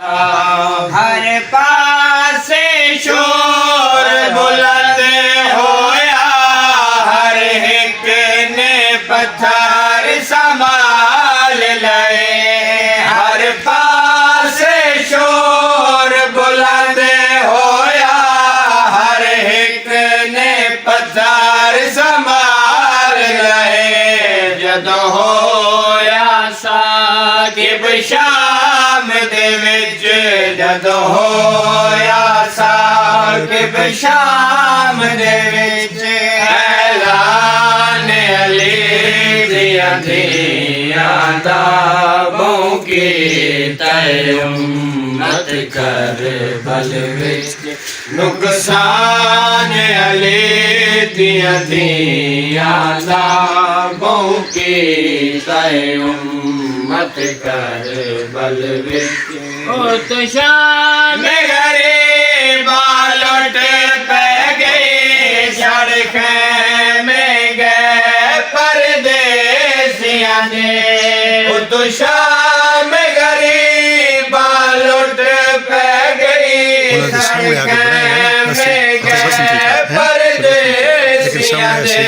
हर पासे शोर बुलंद होया, हर एक ने पत्थर संभाल लए। हर पासे शोर बुलंद होया, हर एक ने पत्थर संभाल लए। जदों होया साकिब शाम दे विच, जदों होया साकिब शाम दे विच, ऐलान अली दियां दियां दा भौंकी तै उम्मत करबल विच। नुकसान अली दियां दियां दा भौंकी तै उम्मत करबल विच। ओ तो शाम गरीबा लुट पै गई, सड़क में गए परदेसियां ने। ओ तो शाम गरीबा लुट पै गई, सड़क में गए परदेसियां ने।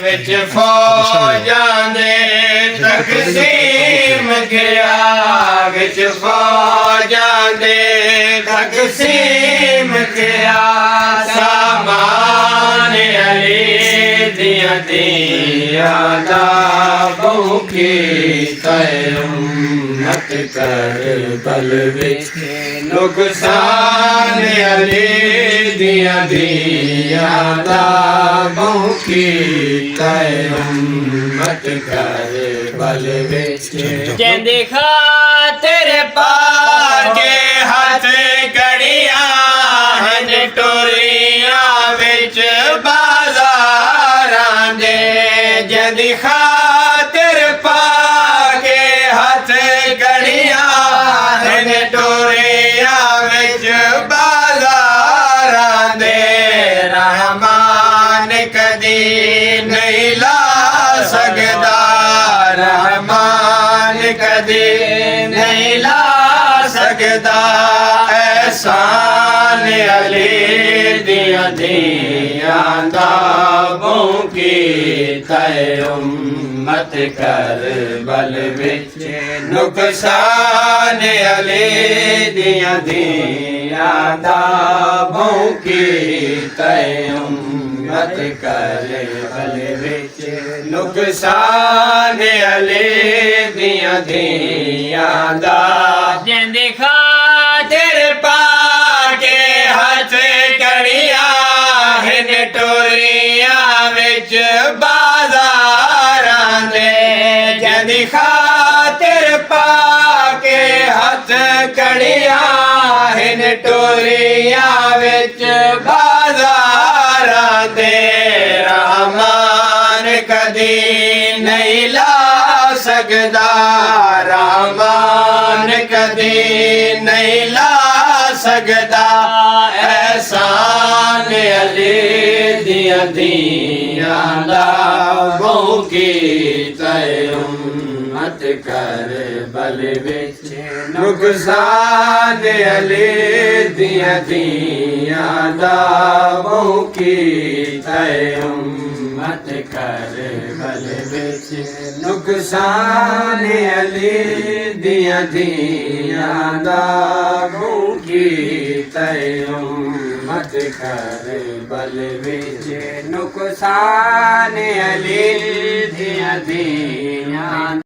विच फौजां दे तकसीम गया, विच फौजां दे तकसीम गया। सामान अली दियां दियां दा भौंकी तै उम्मत करबल विच। नुकसान अली दियां दियां दा भौंकी तै उम्मत करबल विच। जिंदी खातिर पार के हाथ कड़ियां हन टोरियां विच बाजारां दे। जिंदी खातिर पार के हाथ कड़ियां हन टोरियां विच बाजारां दे। रहमान कदी नहीं ला सकदा, रहमान कदी नहीं ला सकदा। एहसान अली दियां दियां दा भौंकी तै उम्मत करबल विच। नुकसान अली दियां दियां दा भौंकी तै उम्मत करबल विच। नुकसान अली दियां दियां दा। जिंदी खातिर पाके हथ कड़ियां हन टोरियां विच बाजारां दे। जिंदी खातिर पाके हथ कड़ियां हन टोरियां विच बाजारां दे। रहमान कदी नहीं ला सकदा, रहमान कदी नहीं ला सकदा। एहसान अली दियां दियां दा भौंकी तै उम्मत करबल विच। नुकसान अली दियां दियां दा भौंकी तै उम्मत करबल विच। नुकसान अली दियां दियां दा भौंकी तै उम्मत करबल विच। नुकसान अली दियां दियां